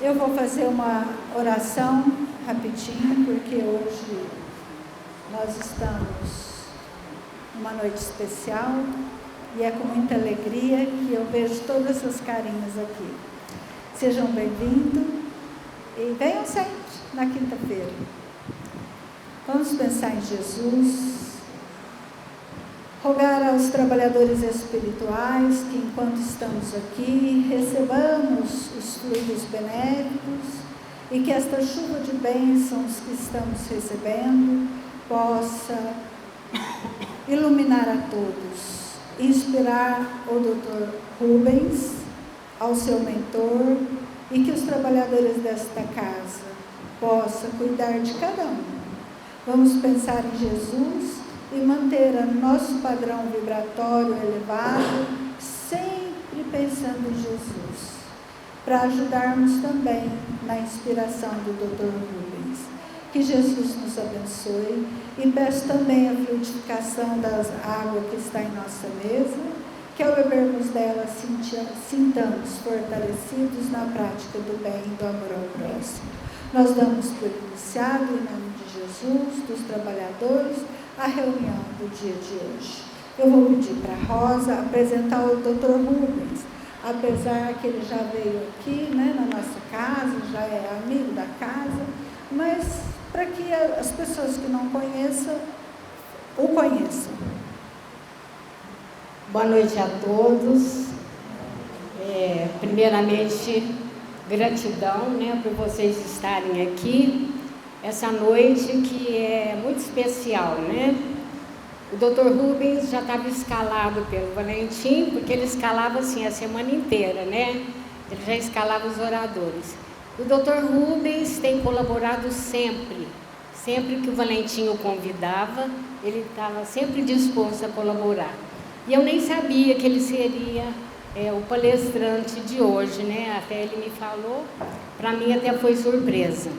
Eu vou fazer uma oração rapidinho, porque hoje nós estamos numa noite especial e é com muita alegria que eu vejo todas essas carinhas aqui. Sejam bem-vindos e venham sempre na quinta-feira. Vamos pensar em Jesus, rogar aos trabalhadores espirituais que, enquanto estamos aqui, recebamos os fluidos benéficos e que esta chuva de bênçãos que estamos recebendo possa iluminar a todos, inspirar o Dr. Rubens, ao seu mentor, e que os trabalhadores desta casa possam cuidar de cada um. Vamos pensar em Jesus e manter o nosso padrão vibratório elevado, sempre pensando em Jesus, para ajudarmos também na inspiração do Dr. Rubens. Que Jesus nos abençoe e peço também a fluidificação das águas que está em nossa mesa, que ao bebermos dela sintamos fortalecidos na prática do bem e do amor ao próximo. Nós damos por iniciado, em nome de Jesus, dos trabalhadores, a reunião do dia de hoje. Eu vou pedir para a Rosa apresentar o Dr. Rubens, apesar que ele já veio aqui, na nossa casa, já é amigo da casa, mas para que as pessoas que não conheçam, o conheçam. Boa noite a todos. Primeiramente, gratidão, por vocês estarem aqui. Essa noite que é muito especial, O Dr. Rubens já estava escalado pelo Valentim, porque ele escalava assim a semana inteira, Ele já escalava os oradores. O Dr. Rubens tem colaborado sempre que o Valentim o convidava, ele estava sempre disposto a colaborar. E eu nem sabia que ele seria o palestrante de hoje, Até ele me falou, para mim até foi surpresa.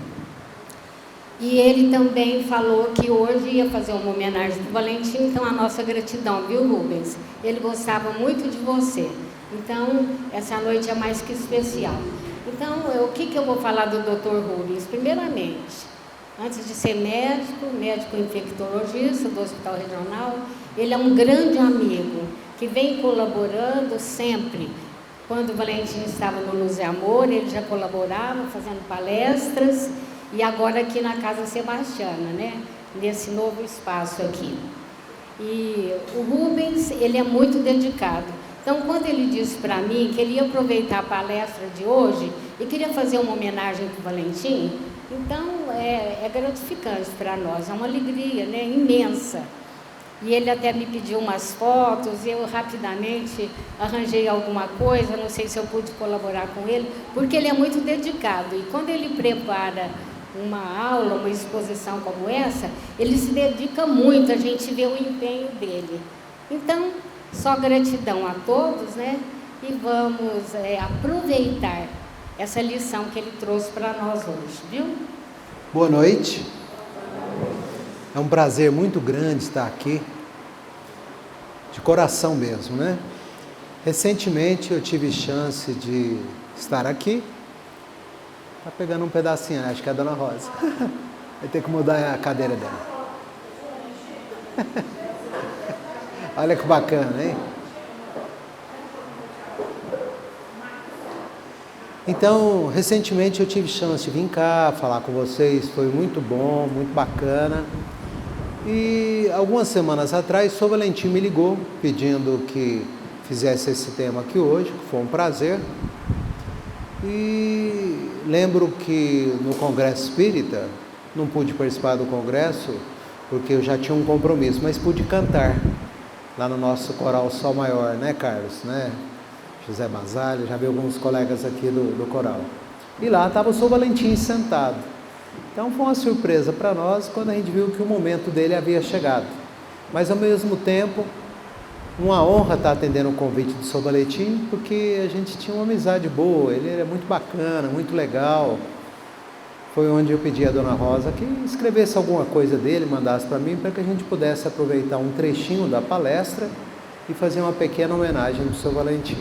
E ele também falou que hoje ia fazer uma homenagem para o Valentim, então a nossa gratidão, viu, Rubens? Ele gostava muito de você, então essa noite é mais que especial. Então, o que eu vou falar do Dr. Rubens? Primeiramente, antes de ser médico infectologista do Hospital Regional, ele é um grande amigo, que vem colaborando sempre. Quando o Valentim estava no Luz e Amor, ele já colaborava, fazendo palestras, e agora aqui na Casa Sebastiana, Nesse novo espaço aqui. E o Rubens, ele é muito dedicado. Então, quando ele disse para mim que ele ia aproveitar a palestra de hoje e queria fazer uma homenagem para o Valentim, então é gratificante para nós, é uma alegria, imensa. E ele até me pediu umas fotos, e eu rapidamente arranjei alguma coisa, não sei se eu pude colaborar com ele, porque ele é muito dedicado. E quando ele prepara uma aula, uma exposição como essa, ele se dedica muito, a gente vê o empenho dele. Então, só gratidão a todos, E vamos aproveitar essa lição que ele trouxe para nós hoje, viu? Boa noite. É um prazer muito grande estar aqui, de coração mesmo, Recentemente eu tive chance de estar aqui. Tá pegando um pedacinho, acho que é a Dona Rosa. Vai ter que mudar a cadeira dela. Olha que bacana, hein? Então, recentemente eu tive chance de vir cá falar com vocês, foi muito bom, muito bacana. E algumas semanas atrás, o Sr. Valentim me ligou pedindo que fizesse esse tema aqui hoje, que foi um prazer. E lembro que no Congresso Espírita, não pude participar do congresso, porque eu já tinha um compromisso, mas pude cantar lá no nosso coral Sol Maior, Carlos, José Basalho, já vi alguns colegas aqui do coral. E lá estava o Sr. Valentim sentado. Então foi uma surpresa para nós quando a gente viu que o momento dele havia chegado. Mas ao mesmo tempo, uma honra estar atendendo o convite do Sr. Valentim, porque a gente tinha uma amizade boa, ele era muito bacana, muito legal. Foi onde eu pedi à Dona Rosa que escrevesse alguma coisa dele, mandasse para mim, para que a gente pudesse aproveitar um trechinho da palestra e fazer uma pequena homenagem para o Sr. Valentim.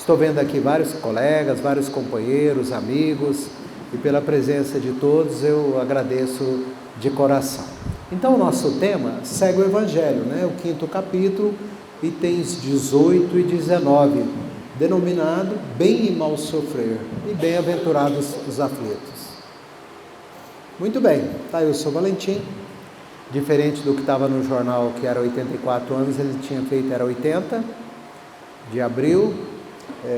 Estou vendo aqui vários colegas, vários companheiros, amigos, e pela presença de todos eu agradeço de coração. Então o nosso tema segue o Evangelho, né? O 5º capítulo, itens 18 e 19, denominado Bem e Mal Sofrer, e Bem-aventurados os aflitos. Muito bem, tá, eu sou Valentim, diferente do que estava no jornal, que era 84 anos, ele tinha feito, era 80, de abril,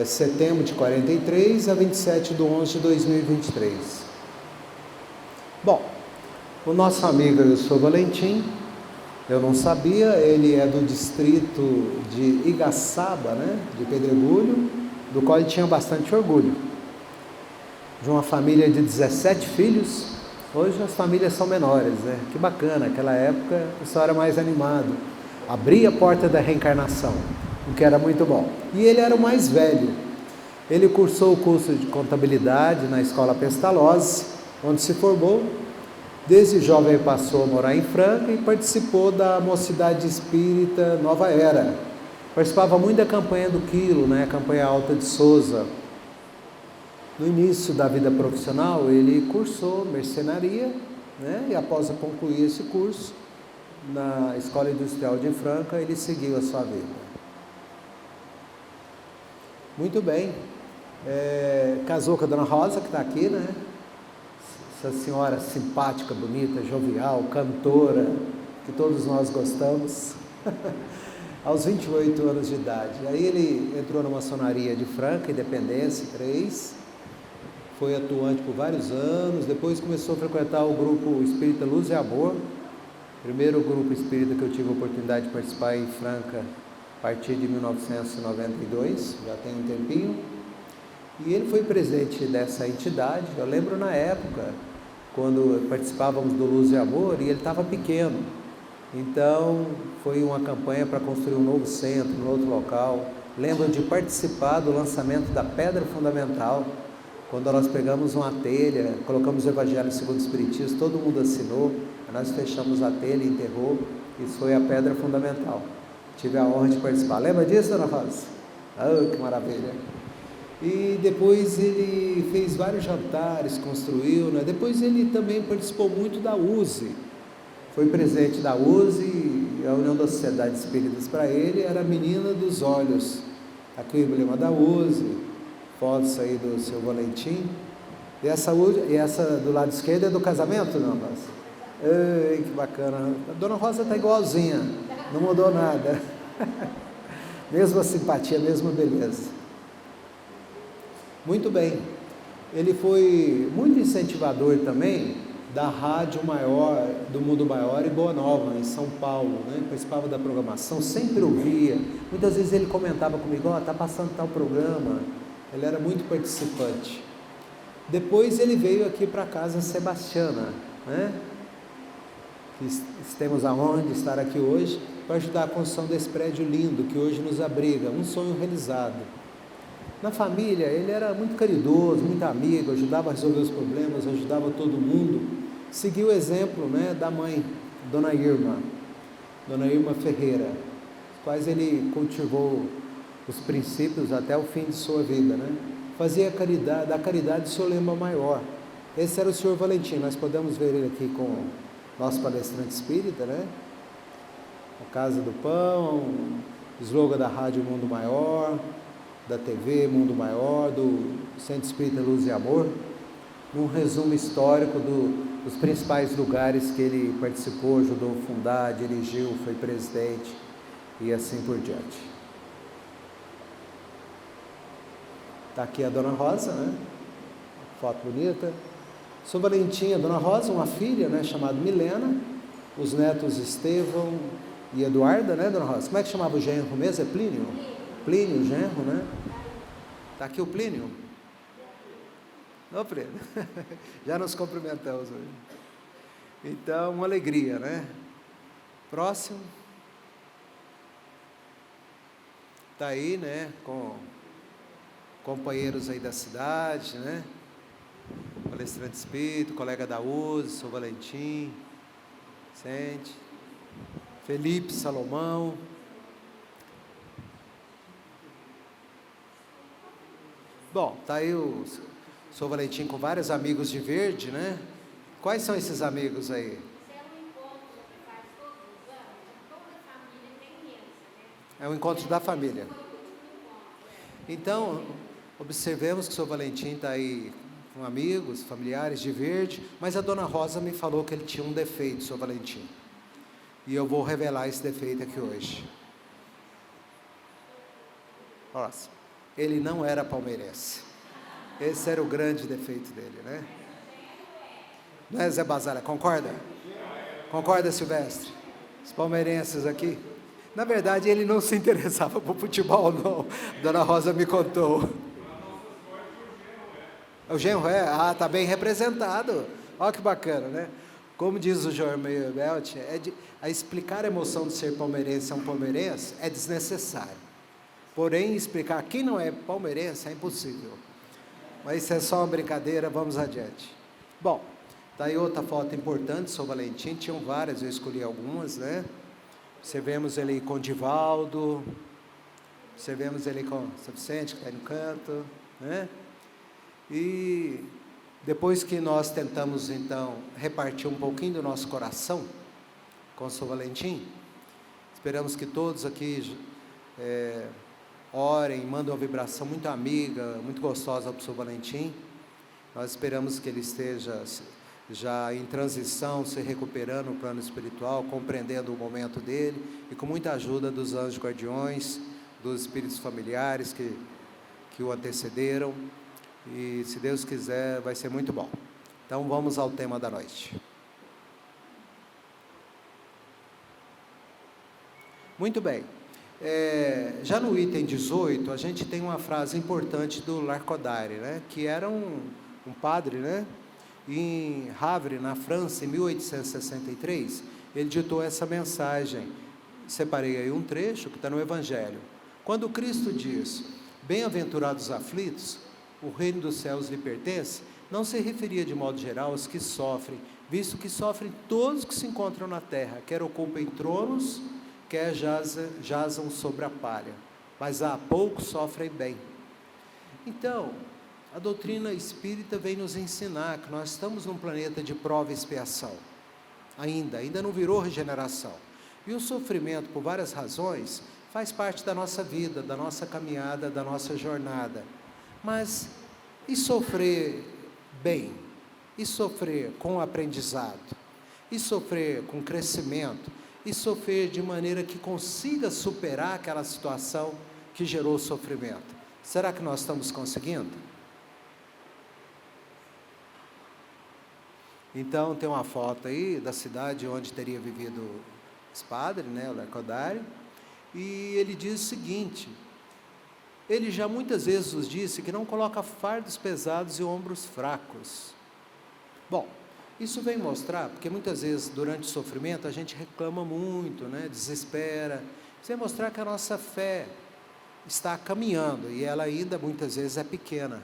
setembro de 43 a 27 de 11 de 2023. Bom, o nosso amigo, eu sou Valentim, eu não sabia, ele é do distrito de Igaçaba, né, de Pedregulho, do qual ele tinha bastante orgulho. De uma família de 17 filhos, hoje as famílias são menores, né, que bacana, naquela época o pessoal era mais animado, abria a porta da reencarnação, o que era muito bom. E ele era o mais velho, ele cursou o curso de contabilidade na Escola Pestalozzi, onde se formou. Desde jovem passou a morar em Franca e participou da Mocidade Espírita Nova Era. Participava muito da campanha do Quilo, né? A campanha Alta de Souza. No início da vida profissional, ele cursou mercenaria, né? E após concluir esse curso, na Escola Industrial de Franca, ele seguiu a sua vida. Muito bem. Casou com a Dona Rosa, que está aqui, né? Essa senhora simpática, bonita, jovial, cantora, que todos nós gostamos, aos 28 anos de idade. Aí ele entrou na maçonaria de Franca, Independência 3, foi atuante por vários anos, depois começou a frequentar o grupo Espírita Luz e Amor, primeiro grupo espírita que eu tive a oportunidade de participar em Franca, a partir de 1992, já tem um tempinho. E ele foi presidente dessa entidade. Eu lembro na época, quando participávamos do Luz e Amor, e ele estava pequeno. Então, foi uma campanha para construir um novo centro, um outro local. Lembro de participar do lançamento da Pedra Fundamental, quando nós pegamos uma telha, colocamos o Evangelho segundo o Espiritismo, todo mundo assinou, nós fechamos a telha e enterrou, isso foi a Pedra Fundamental. Tive a honra de participar. Lembra disso, Dona Rosa? Oh, que maravilha! E depois ele fez vários jantares, construiu, né? Depois ele também participou muito da USE, foi presidente da USE, e a União das Sociedades Espíritas para ele era a menina dos olhos. Aqui o emblema da USE, fotos aí do seu Valentim, e essa do lado esquerdo é do casamento, não, Rosa? Ei, que bacana, a Dona Rosa está igualzinha, não mudou nada, mesma simpatia, mesma beleza. Muito bem, ele foi muito incentivador também da Rádio Maior, do Mundo Maior e Boa Nova, em São Paulo, né? Participava da programação, sempre ouvia, muitas vezes ele comentava comigo, está passando tal programa, ele era muito participante. Depois ele veio aqui para a Casa Sebastiana, né? Que temos a honra de estar aqui hoje, para ajudar a construção desse prédio lindo, que hoje nos abriga, um sonho realizado. Na família, ele era muito caridoso, muito amigo, ajudava a resolver os problemas, ajudava todo mundo. Seguiu o exemplo, né, da mãe, Dona Irma Ferreira, os quais ele cultivou os princípios até o fim de sua vida, né? Fazia caridade, da caridade seu lema maior. Esse era o senhor Valentim, nós podemos ver ele aqui com o nosso palestrante espírita, né? A Casa do Pão, slogan da Rádio Mundo Maior, da TV Mundo Maior, do Centro Espírita Luz e Amor, um resumo histórico dos principais lugares que ele participou, ajudou a fundar, dirigiu, foi presidente e assim por diante. Está aqui a Dona Rosa, né? Foto bonita. Sou Valentim, a Dona Rosa, uma filha, né, chamada Milena, os netos Estevão e Eduarda, né, Dona Rosa? Como é que chamava o genro mesmo? É Plínio? Plínio, genro, né? Está aqui o Plínio? Não, Plínio. Já nos cumprimentamos hoje. Então, uma alegria, né? Próximo. Está aí, né? Com companheiros aí da cidade, né? Palestrante espírito, colega da USE, sou Valentim, Vicente, Felipe Salomão. Bom, tá aí o Sr. Valentim com vários amigos de verde, né? Quais são esses amigos aí? Isso é um encontro que faz todos os anos, toda a família tem esse, né? É o encontro da família. Então, observemos que o Sr. Valentim está aí com amigos, familiares de verde, mas a Dona Rosa me falou que ele tinha um defeito, Sr. Valentim. E eu vou revelar esse defeito aqui hoje. Nossa, ele não era palmeirense. Esse era o grande defeito dele, né? Não é, Zé Basalha? Concorda? Concorda, Silvestre? Os palmeirenses aqui? Na verdade, ele não se interessava por futebol, não. Dona Rosa me contou. O Genro é? Ah, tá bem representado. Olha que bacana, né? Como diz o Jormeio Belt, a explicar a emoção de ser palmeirense a um palmeirense é desnecessário. Porém, explicar quem não é palmeirense é impossível. Mas isso é só uma brincadeira, vamos adiante. Bom, tá aí outra foto importante, Sr. Valentim, tinham várias, eu escolhi algumas, né? Observemos ele com o Divaldo, observemos ele com o São Vicente, que está aí no canto, né? E depois que nós tentamos, então, repartir um pouquinho do nosso coração com o Sr. Valentim, esperamos que todos aqui orem, mandem uma vibração muito amiga, muito gostosa para o Sr. Valentim. Nós esperamos que ele esteja já em transição, se recuperando no plano espiritual, compreendendo o momento dele e com muita ajuda dos anjos guardiões, dos espíritos familiares que o antecederam. E se Deus quiser, vai ser muito bom. Então vamos ao tema da noite. Muito bem. Já no item 18, a gente tem uma frase importante do Larcodari, né? Que era um padre, né? Em Havre, na França, em 1863, ele ditou essa mensagem. Separei aí um trecho que está no Evangelho. Quando Cristo diz: bem-aventurados os aflitos, o reino dos céus lhe pertence, não se referia de modo geral aos que sofrem, visto que sofrem todos que se encontram na terra, quer ocupem tronos, quer jazam sobre a palha, mas há poucos sofrem bem. Então, a doutrina espírita vem nos ensinar que nós estamos num planeta de prova e expiação, ainda não virou regeneração, e o sofrimento, por várias razões, faz parte da nossa vida, da nossa caminhada, da nossa jornada. Mas e sofrer bem? E sofrer com aprendizado? E sofrer com crescimento? E sofrer de maneira que consiga superar aquela situação que gerou o sofrimento? Será que nós estamos conseguindo? Então tem uma foto aí da cidade onde teria vivido esse padre, né, o Larcodari, e ele diz o seguinte: ele já muitas vezes nos disse que não coloca fardos pesados e ombros fracos. Bom, isso vem mostrar, porque muitas vezes durante o sofrimento a gente reclama muito, né, desespera. Isso vem mostrar que a nossa fé está caminhando e ela ainda muitas vezes é pequena.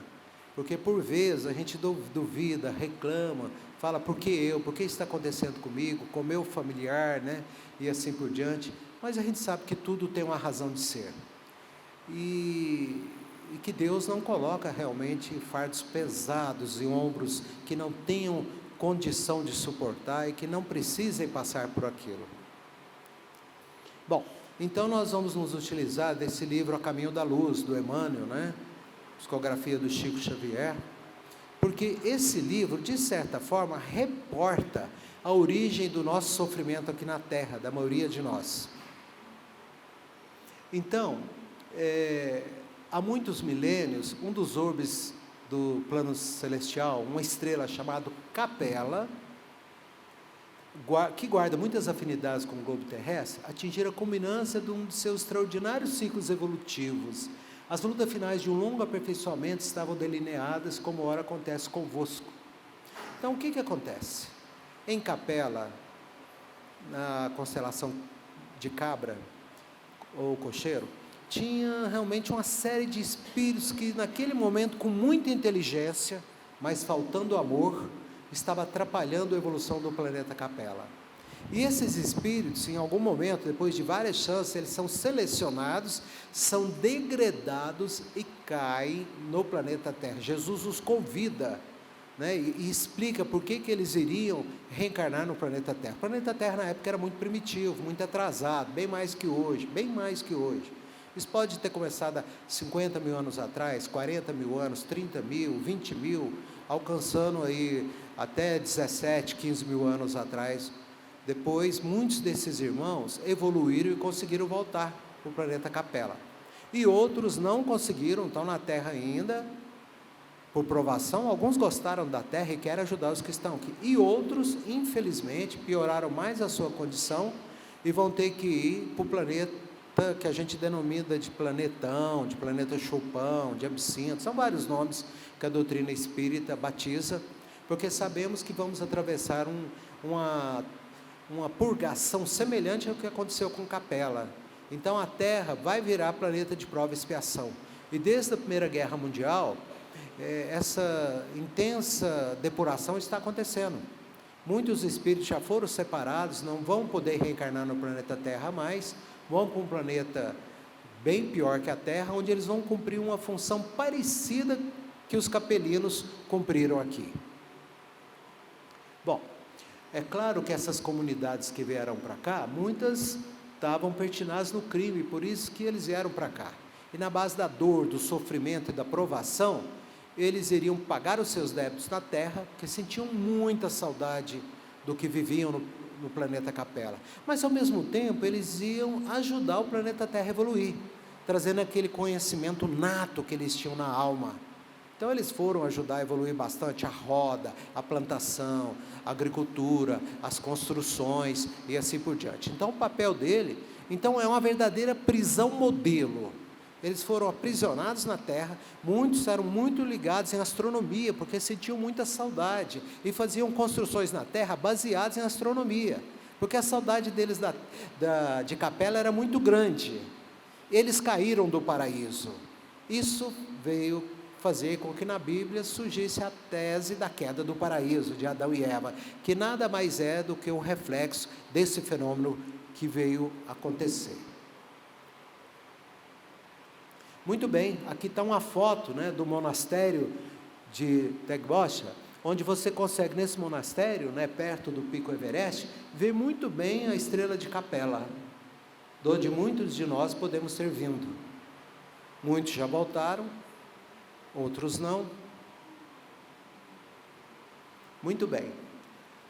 Porque por vezes a gente duvida, reclama, fala: por que eu? Por que isso está acontecendo comigo, com o meu familiar, né? E assim por diante. Mas a gente sabe que tudo tem uma razão de ser. E que Deus não coloca realmente fardos pesados e ombros que não tenham condição de suportar e que não precisem passar por aquilo. Bom, então nós vamos nos utilizar desse livro A Caminho da Luz, do Emmanuel, né? Psicografia do Chico Xavier, porque esse livro, de certa forma, reporta a origem do nosso sofrimento aqui na Terra, da maioria de nós. Então, há muitos milênios, um dos orbes do plano celestial, uma estrela chamada Capela, que guarda muitas afinidades com o globo terrestre, atingiram a culminância de um de seus extraordinários ciclos evolutivos. As lutas finais de um longo aperfeiçoamento estavam delineadas, como ora acontece convosco. Então, o que acontece? Em Capela, na constelação de Cabra, ou Cocheiro, tinha realmente uma série de espíritos que naquele momento, com muita inteligência, mas faltando amor, estava atrapalhando a evolução do planeta Capela. E esses espíritos, em algum momento, depois de várias chances, eles são selecionados, são degradados e caem no planeta Terra. Jesus os convida, né, e explica por que eles iriam reencarnar no planeta Terra. O planeta Terra na época era muito primitivo, muito atrasado, bem mais que hoje. Isso pode ter começado há 50 mil anos atrás, 40 mil anos, 30 mil, 20 mil, alcançando aí até 17, 15 mil anos atrás. Depois, muitos desses irmãos evoluíram e conseguiram voltar para o planeta Capela. E outros não conseguiram, estão na Terra ainda, por provação. Alguns gostaram da Terra e querem ajudar os que estão aqui. E outros, infelizmente, pioraram mais a sua condição e vão ter que ir para o planeta que a gente denomina de planetão, de planeta chupão, de absinto. São vários nomes que a doutrina espírita batiza, porque sabemos que vamos atravessar uma purgação semelhante ao que aconteceu com Capela. Então a Terra vai virar planeta de prova e expiação. E desde a Primeira Guerra Mundial, essa intensa depuração está acontecendo. Muitos espíritos já foram separados, não vão poder reencarnar no planeta Terra mais, vão para um planeta bem pior que a Terra, onde eles vão cumprir uma função parecida que os capelinos cumpriram aqui. Bom, é claro que essas comunidades que vieram para cá, muitas estavam pertinadas no crime, por isso que eles vieram para cá. E na base da dor, do sofrimento e da provação, eles iriam pagar os seus débitos na Terra, porque sentiam muita saudade do que viviam no planeta Capela. Mas ao mesmo tempo, eles iam ajudar o planeta Terra a evoluir, trazendo aquele conhecimento nato que eles tinham na alma. Então eles foram ajudar a evoluir bastante a roda, a plantação, a agricultura, as construções e assim por diante. Então o papel dele, é uma verdadeira prisão modelo. Eles foram aprisionados na Terra, muitos eram muito ligados em astronomia, porque sentiam muita saudade, e faziam construções na Terra baseadas em astronomia, porque a saudade deles de Capela era muito grande. Eles caíram do paraíso. Isso veio fazer com que na Bíblia surgisse a tese da queda do paraíso, de Adão e Eva, que nada mais é do que um reflexo desse fenômeno que veio acontecer. Muito bem, aqui está uma foto, do monastério de Tegbocha, onde você consegue, nesse monastério, perto do Pico Everest, ver muito bem a estrela de Capela, de onde muitos de nós podemos ter vindo. Muitos já voltaram, outros não. Muito bem,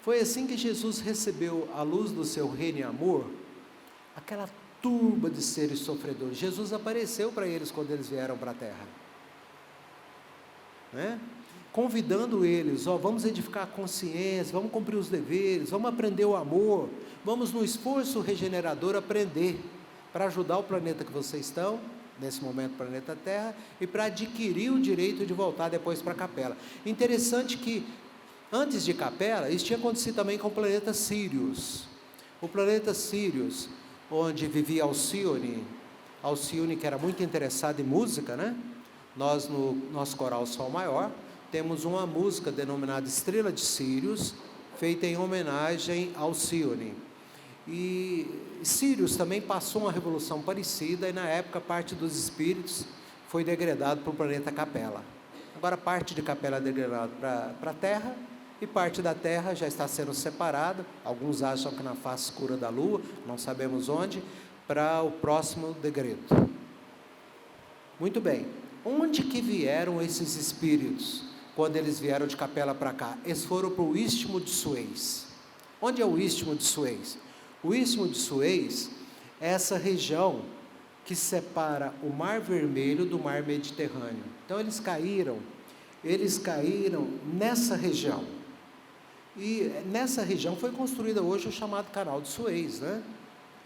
foi assim que Jesus recebeu a luz do seu reino e amor, aquela turba de seres sofredores. Jesus apareceu para eles quando eles vieram para a Terra, convidando eles, vamos edificar a consciência, vamos cumprir os deveres, vamos aprender o amor, vamos no esforço regenerador aprender, para ajudar o planeta que vocês estão, nesse momento o planeta Terra, e para adquirir o direito de voltar depois para a Capela. Interessante que, antes de Capela, isso tinha acontecido também com o planeta Sirius. O planeta Sirius, onde vivia Alcione, que era muito interessado em música, Nós, no nosso coral Sol Maior, temos uma música denominada Estrela de Sirius, feita em homenagem a Alcione. E Sirius também passou uma revolução parecida, e na época parte dos espíritos foi degradado para o planeta Capela. Agora parte de Capela é degradado para a Terra, e parte da Terra já está sendo separada, alguns acham que na face escura da Lua, não sabemos onde, para o próximo degredo. Muito bem, onde que vieram esses espíritos, quando eles vieram de Capela para cá? Eles foram para o Istmo de Suez. Onde é o Istmo de Suez? O Istmo de Suez é essa região que separa o Mar Vermelho do Mar Mediterrâneo. Então eles caíram nessa região. E nessa região foi construída hoje o chamado Canal de Suez,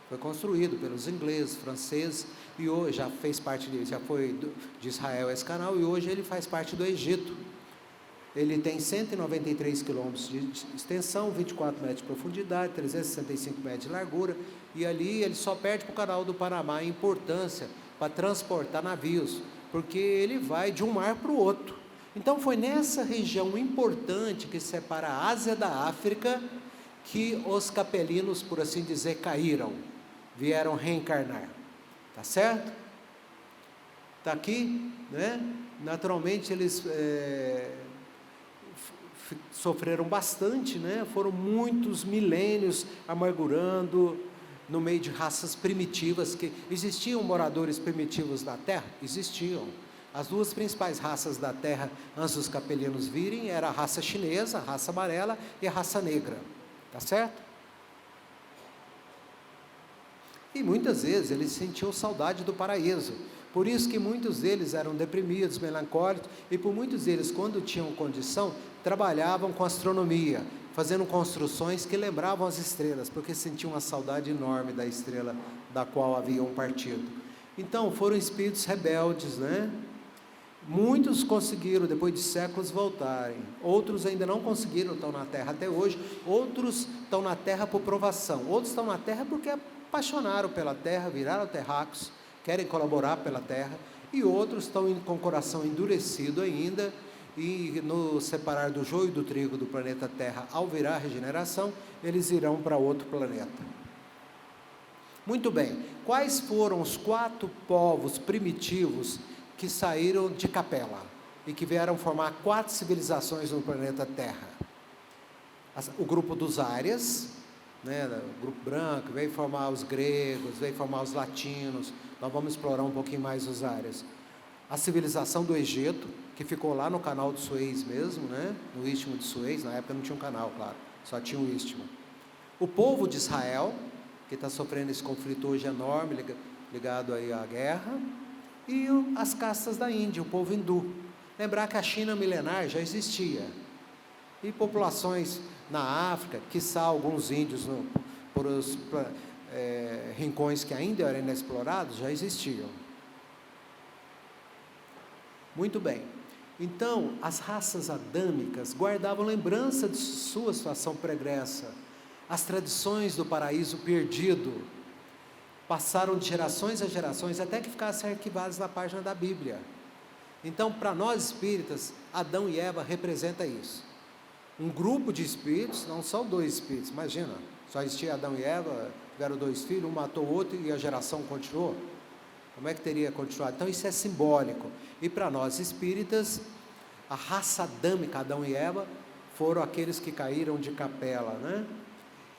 Foi construído pelos ingleses, franceses, e hoje já fez parte já foi de Israel esse canal, e hoje ele faz parte do Egito. Ele tem 193 quilômetros de extensão, 24 metros de profundidade, 365 metros de largura, e ali ele só perde para o Canal do Panamá em importância para transportar navios, porque ele vai de um mar para o outro. Então foi nessa região importante que separa a Ásia da África que os capelinos, por assim dizer, caíram, vieram reencarnar, tá certo? Tá aqui, né? Naturalmente eles sofreram bastante, né? Foram muitos milênios amargurando no meio de raças primitivas. Que existiam moradores primitivos na Terra? Existiam. As duas principais raças da Terra, antes dos capelinos virem, era a raça chinesa, a raça amarela, e a raça negra, tá certo? E muitas vezes eles sentiam saudade do paraíso, por isso que muitos deles eram deprimidos, melancólicos, e por muitos deles, quando tinham condição, trabalhavam com astronomia, fazendo construções que lembravam as estrelas, porque sentiam uma saudade enorme da estrela da qual haviam partido. Então foram espíritos rebeldes, né? Muitos conseguiram, depois de séculos, voltarem. Outros ainda não conseguiram, estão na Terra até hoje. Outros estão na Terra por provação. Outros estão na Terra porque apaixonaram pela Terra, viraram terráqueos, querem colaborar pela Terra. E outros estão com o coração endurecido ainda, e no separar do joio e do trigo do planeta Terra, ao virar a regeneração, eles irão para outro planeta. Muito bem, quais foram os 4 povos primitivos que saíram de Capela e que vieram formar 4 civilizações no planeta Terra? O grupo dos Árias, né, o grupo branco, veio formar os gregos, veio formar os latinos. Nós vamos explorar um pouquinho mais os Árias. A civilização do Egito, que ficou lá no canal de Suez mesmo, né, no Istmo de Suez. Na época não tinha um canal, claro, só tinha um istmo. O povo de Israel, que está sofrendo esse conflito hoje enorme, ligado aí à guerra. E as castas da Índia, o povo hindu. Lembrar que a China milenar já existia. E populações na África, quiçá alguns índios por os rincões que ainda eram inexplorados, já existiam. Muito bem. Então, as raças adâmicas guardavam lembrança de sua situação pregressa, as tradições do paraíso perdido, passaram de gerações a gerações até que ficassem arquivadas na página da Bíblia. Então, para nós espíritas, Adão e Eva representa isso. Um grupo de espíritos, não são 2 espíritos, imagina, só existia Adão e Eva, tiveram 2 filhos, um matou o outro e a geração continuou. Como é que teria continuado? Então isso é simbólico. E para nós espíritas, a raça adâmica, Adão e Eva, foram aqueles que caíram de Capela, né?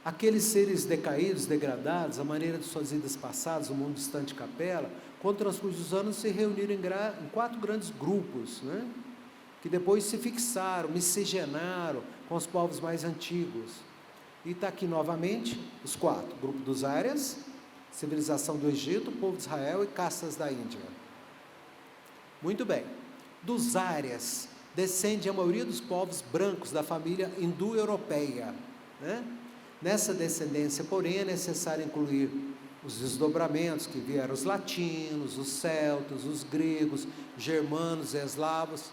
Aqueles seres decaídos, degradados, a maneira de suas vidas passadas, o mundo distante de Capela, com o transcurso dos anos se reuniram em 4 grandes grupos, né? Que depois se fixaram, miscigenaram com os povos mais antigos. E está aqui novamente os 4, grupo dos Árias, civilização do Egito, povo de Israel e castas da Índia. Muito bem. Dos Árias descende a maioria dos povos brancos da família hindu-europeia, né? Nessa descendência, porém, é necessário incluir os desdobramentos que vieram os latinos, os celtas, os gregos, germanos, eslavos.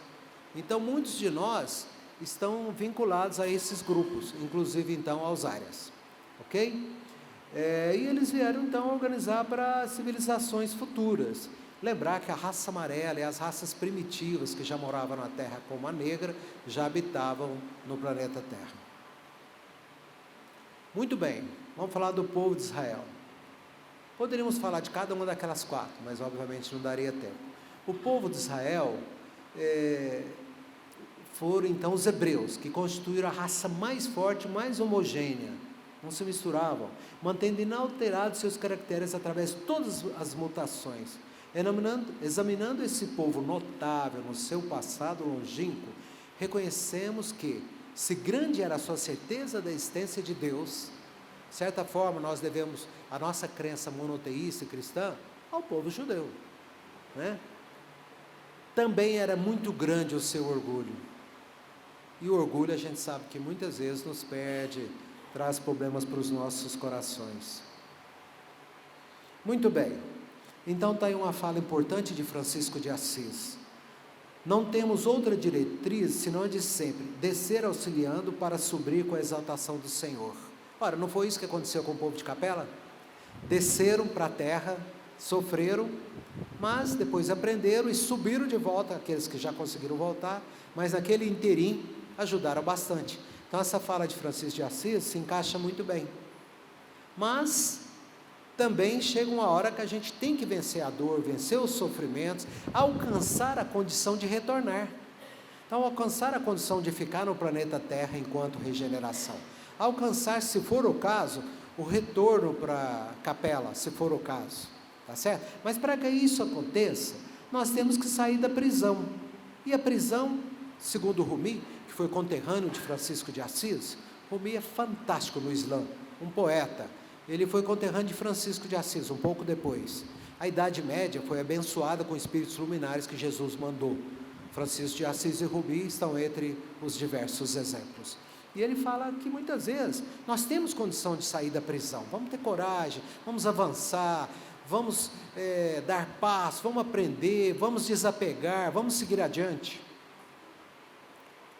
Então, muitos de nós estão vinculados a esses grupos, inclusive, então, aos Árias. Ok? E eles vieram, então, organizar para civilizações futuras. Lembrar que a raça amarela e as raças primitivas que já moravam na Terra, como a negra, já habitavam no planeta Terra. Muito bem, vamos falar do povo de Israel. Poderíamos falar de cada uma daquelas 4, mas obviamente não daria tempo. O povo de Israel foram então os hebreus, que constituíram a raça mais forte, mais homogênea. Não se misturavam, mantendo inalterados seus caracteres através de todas as mutações. Examinando esse povo notável no seu passado longínquo, reconhecemos que, se grande era a sua certeza da existência de Deus, de certa forma nós devemos a nossa crença monoteísta e cristã ao povo judeu, né? Também era muito grande o seu orgulho. E o orgulho a gente sabe que muitas vezes nos perde, traz problemas para os nossos corações. Muito bem, então está aí uma fala importante de Francisco de Assis. Não temos outra diretriz, senão a de sempre, descer auxiliando para subir com a exaltação do Senhor. Ora, não foi isso que aconteceu com o povo de Capela? Desceram para a terra, sofreram, mas depois aprenderam e subiram de volta, aqueles que já conseguiram voltar, mas naquele interim ajudaram bastante. Então essa fala de Francisco de Assis se encaixa muito bem. Mas também chega uma hora que a gente tem que vencer a dor, vencer os sofrimentos, alcançar a condição de retornar. Então, alcançar a condição de ficar no planeta Terra enquanto regeneração. Alcançar, se for o caso, o retorno para a capela, se for o caso. Tá certo? Mas para que isso aconteça, nós temos que sair da prisão. E a prisão, segundo Rumi, que foi conterrâneo de Francisco de Assis, Rumi é fantástico no Islã, um poeta. Ele foi conterrâneo de Francisco de Assis, um pouco depois. A Idade Média foi abençoada com espíritos luminares que Jesus mandou. Francisco de Assis e Rumi estão entre os diversos exemplos. E ele fala que muitas vezes nós temos condição de sair da prisão. Vamos ter coragem, vamos avançar, vamos dar passo, vamos aprender, vamos desapegar, vamos seguir adiante.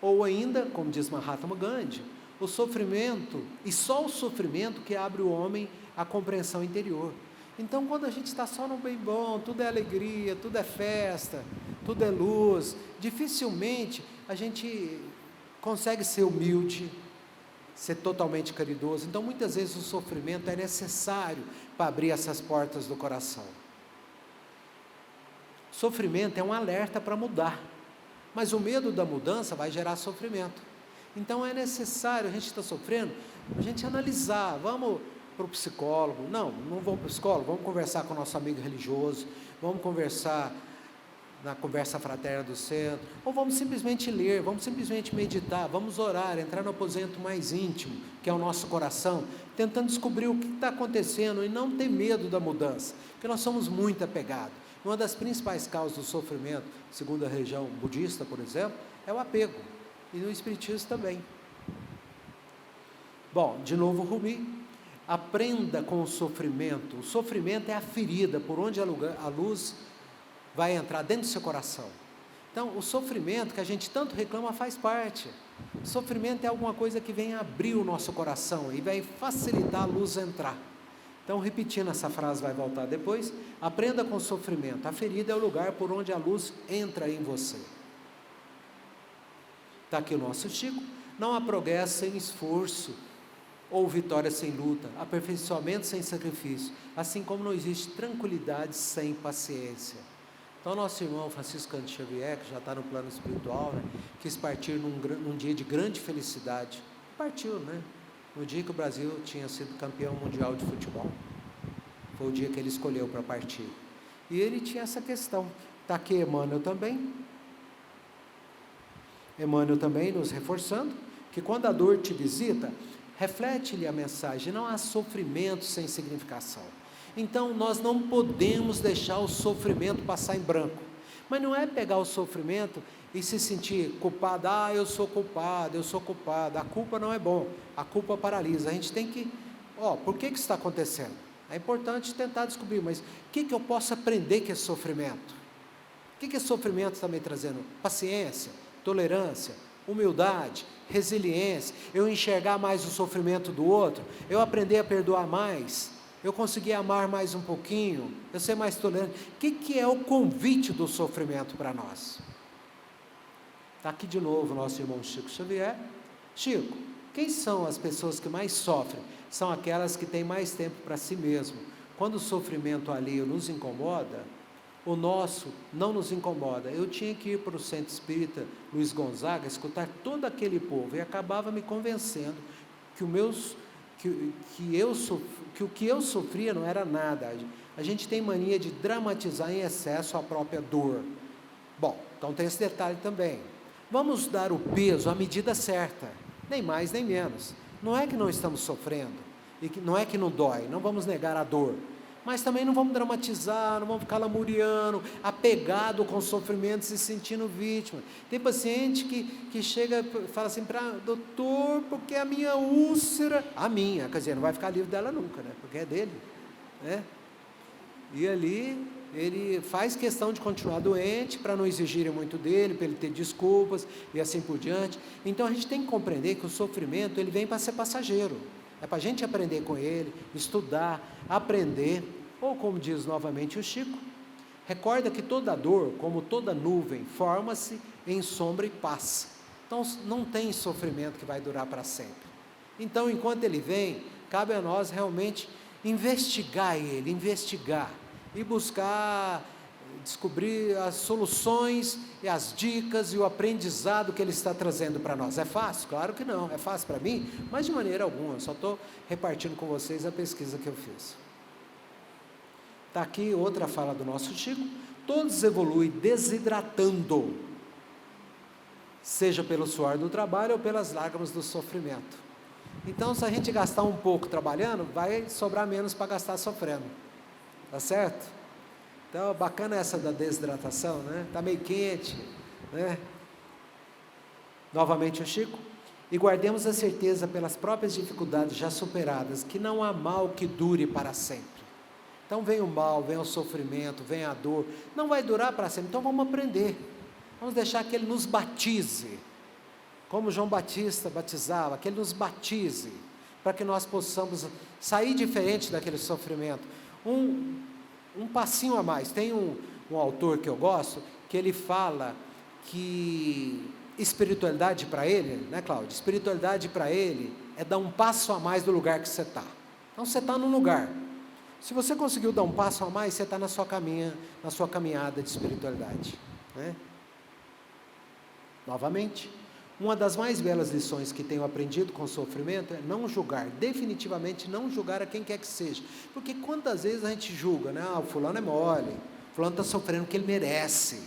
Ou ainda, como diz Mahatma Gandhi, o sofrimento, e só o sofrimento que abre o homem à compreensão interior. Então, quando a gente está só no bem bom, tudo é alegria, tudo é festa, tudo é luz, dificilmente a gente consegue ser humilde, ser totalmente caridoso. Então, muitas vezes o sofrimento é necessário para abrir essas portas do coração. Sofrimento é um alerta para mudar, mas o medo da mudança vai gerar sofrimento. Então é necessário, a gente está sofrendo, a gente analisar, vamos para o psicólogo, não vamos para o psicólogo, vamos conversar com o nosso amigo religioso, vamos conversar na conversa fraterna do centro, ou vamos simplesmente ler, vamos simplesmente meditar, vamos orar, entrar no aposento mais íntimo, que é o nosso coração, tentando descobrir o que está acontecendo e não ter medo da mudança, porque nós somos muito apegados. Uma das principais causas do sofrimento, segundo a religião budista, por exemplo, é o apego. E no Espiritismo também. Bom, de novo Rumi, aprenda com o sofrimento é a ferida por onde a luz vai entrar dentro do seu coração. Então o sofrimento que a gente tanto reclama faz parte. O sofrimento é alguma coisa que vem abrir o nosso coração e vai facilitar a luz entrar. Então, repetindo essa frase, vai voltar depois, aprenda com o sofrimento, a ferida é o lugar por onde a luz entra em você. Está aqui o nosso Chico, não há progresso sem esforço, ou vitória sem luta, aperfeiçoamento sem sacrifício, assim como não existe tranquilidade sem paciência. Então nosso irmão Francisco Cândido Xavier, que já está no plano espiritual, né, quis partir num dia de grande felicidade, partiu, né? No dia que o Brasil tinha sido campeão mundial de futebol, foi o dia que ele escolheu para partir, e ele tinha essa questão. Está aqui Emmanuel também nos reforçando, que quando a dor te visita, reflete-lhe a mensagem, não há sofrimento sem significação. Então nós não podemos deixar o sofrimento passar em branco, mas não é pegar o sofrimento e se sentir culpado, eu sou culpado, a culpa não é bom, a culpa paralisa. A gente tem que, por que isso está acontecendo? É importante tentar descobrir, mas o que eu posso aprender que é sofrimento? O que esse sofrimento está me trazendo? Paciência, tolerância, humildade, resiliência, eu enxergar mais o sofrimento do outro, eu aprender a perdoar mais, eu conseguir amar mais um pouquinho, eu ser mais tolerante. O que é o convite do sofrimento para nós? Está aqui de novo o nosso irmão Chico Xavier. Chico, quem são as pessoas que mais sofrem? São aquelas que têm mais tempo para si mesmo. Quando o sofrimento alheio nos incomoda, o nosso não nos incomoda. Eu tinha que ir para o Centro Espírita Luiz Gonzaga, escutar todo aquele povo, e acabava me convencendo que o que eu sofria não era nada. A gente tem mania de dramatizar em excesso a própria dor. Bom, então tem esse detalhe também. Vamos dar o peso à medida certa, nem mais nem menos. Não é que não estamos sofrendo, e que não é que não dói, não vamos negar a dor, mas também não vamos dramatizar, não vamos ficar lamuriando, apegado com o sofrimento, se sentindo vítima. Tem paciente que chega e fala assim, doutor, porque a minha úlcera, quer dizer, não vai ficar livre dela nunca, né? Porque é dele, né? E ali ele faz questão de continuar doente, para não exigirem muito dele, para ele ter desculpas, e assim por diante. Então a gente tem que compreender que o sofrimento, ele vem para ser passageiro, é para a gente aprender com ele, estudar, aprender, ou como diz novamente o Chico, recorda que toda dor, como toda nuvem, forma-se em sombra e passa. Então não tem sofrimento que vai durar para sempre. Então, enquanto ele vem, cabe a nós realmente investigar ele, investigar e buscar descobrir as soluções e as dicas e o aprendizado que ele está trazendo para nós. É fácil? Claro que não. É fácil para mim? Mas de maneira alguma. Eu só estou repartindo com vocês a pesquisa que eu fiz. Está aqui outra fala do nosso Chico. Todos evoluem desidratando, seja pelo suor do trabalho ou pelas lágrimas do sofrimento. Então, se a gente gastar um pouco trabalhando, vai sobrar menos para gastar sofrendo. Tá certo? Então, bacana essa da desidratação, né? Está meio quente, né? Novamente o Chico. E guardemos a certeza pelas próprias dificuldades já superadas, que não há mal que dure para sempre. Então vem o mal, vem o sofrimento, vem a dor, não vai durar para sempre. Então vamos aprender, vamos deixar que ele nos batize, como João Batista batizava, que ele nos batize, para que nós possamos sair diferente daquele sofrimento. Um passinho a mais. Tem um autor que eu gosto, que ele fala que espiritualidade para ele, né, Cláudio? Espiritualidade para ele é dar um passo a mais do lugar que você está. Então você está num lugar. Se você conseguiu dar um passo a mais, você está na sua caminhada de espiritualidade, né? Novamente, uma das mais belas lições que tenho aprendido com o sofrimento é não julgar, definitivamente não julgar a quem quer que seja. Porque quantas vezes a gente julga, né? O fulano é mole, o fulano está sofrendo porque ele merece,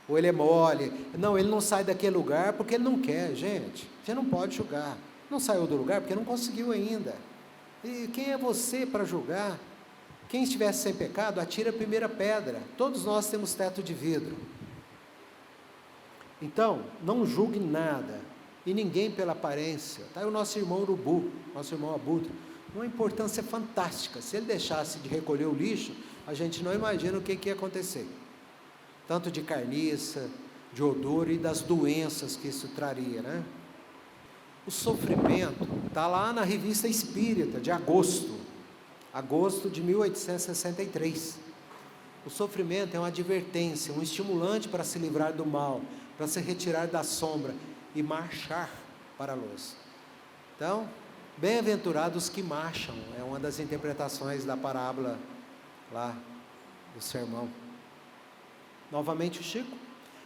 ou ele é mole, não, ele não sai daquele lugar porque ele não quer. Gente, você não pode julgar, não saiu do lugar porque não conseguiu ainda. E quem é você para julgar? Quem estivesse sem pecado, atira a primeira pedra. Todos nós temos teto de vidro. Então, não julgue nada, e ninguém pela aparência. Está aí o nosso irmão Urubu, nosso irmão Abutre, uma importância fantástica. Se ele deixasse de recolher o lixo, a gente não imagina o que ia acontecer. Tanto de carniça, de odor e das doenças que isso traria, né? O sofrimento está lá na Revista Espírita, de agosto de 1863. O sofrimento é uma advertência, um estimulante para se livrar do mal, para se retirar da sombra e marchar para a luz. Então, bem-aventurados que marcham, é uma das interpretações da parábola lá do sermão. Novamente o Chico.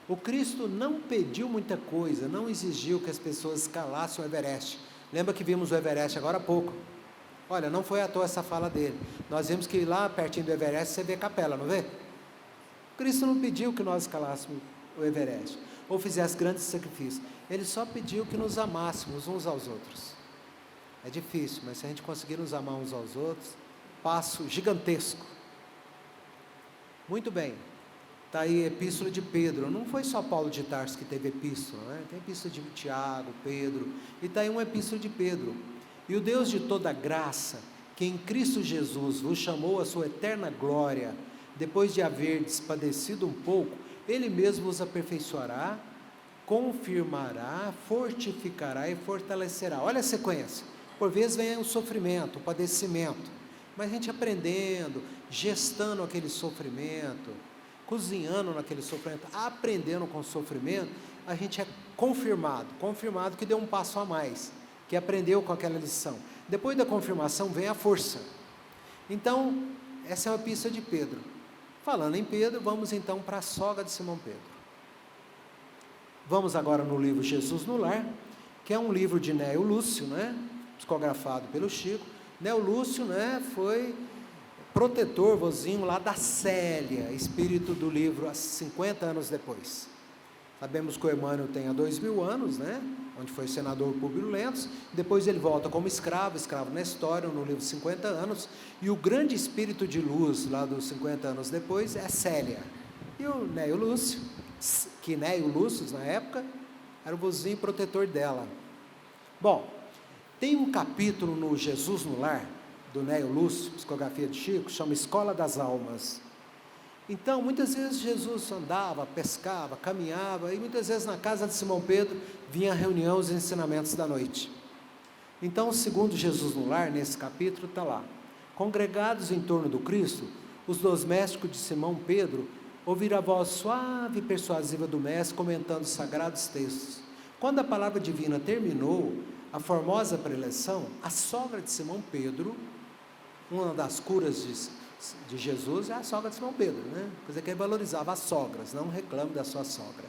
O Cristo não pediu muita coisa, não exigiu que as pessoas escalassem o Everest. Lembra que vimos o Everest agora há pouco? Olha, não foi à toa essa fala dele. Nós vimos que lá pertinho do Everest você vê capela, não vê? Cristo não pediu que nós escalássemos o Everest, ou fizesse grandes sacrifícios. Ele só pediu que nos amássemos uns aos outros. É difícil, mas se a gente conseguir nos amar uns aos outros, passo gigantesco. Muito bem. Está aí a Epístola de Pedro. Não foi só Paulo de Tarso que teve epístola, né? Tem Epístola de Tiago, Pedro, e está aí uma Epístola de Pedro. E o Deus de toda graça, que em Cristo Jesus vos chamou a sua eterna glória, depois de haverdes padecido um pouco, Ele mesmo vos aperfeiçoará, confirmará, fortificará e fortalecerá. Olha a sequência. Por vezes vem o sofrimento, o padecimento, mas a gente aprendendo, gestando aquele sofrimento, cozinhando naquele sofrimento, aprendendo com o sofrimento, a gente é confirmado que deu um passo a mais, que aprendeu com aquela lição. Depois da confirmação vem a força. Então, essa é uma epístola de Pedro. Falando em Pedro, vamos então para a sogra de Simão Pedro. Vamos agora no livro Jesus no Lar, que é um livro de Néio Lúcio, né? Psicografado pelo Chico. Néio Lúcio, né, foi protetor, vozinho lá da Célia, espírito do livro, há 50 anos depois. Sabemos que o Emmanuel tem há 2000 anos, né, onde foi senador Públio Lentz. Depois ele volta como escravo na história, no livro 50 anos, e o grande espírito de luz, lá dos 50 anos depois, é Célia. E o Néio Lúcio, que Néio Lúcio, na época, era o vozinho protetor dela. Bom, tem um capítulo no Jesus no Lar, do Néio Lúcio, psicografia de Chico, chama Escola das Almas. Então, muitas vezes Jesus andava, pescava, caminhava, e muitas vezes na casa de Simão Pedro vinha a reunião, os ensinamentos da noite. Então, segundo Jesus no Lar, nesse capítulo está lá: congregados em torno do Cristo, os domésticos de Simão Pedro ouviram a voz suave e persuasiva do mestre comentando os sagrados textos. Quando a palavra divina terminou, a formosa preleção, a sogra de Simão Pedro, uma das curas de Jesus é a sogra de Simão Pedro, né? Quer dizer que ele valorizava as sogras, não reclame da sua sogra.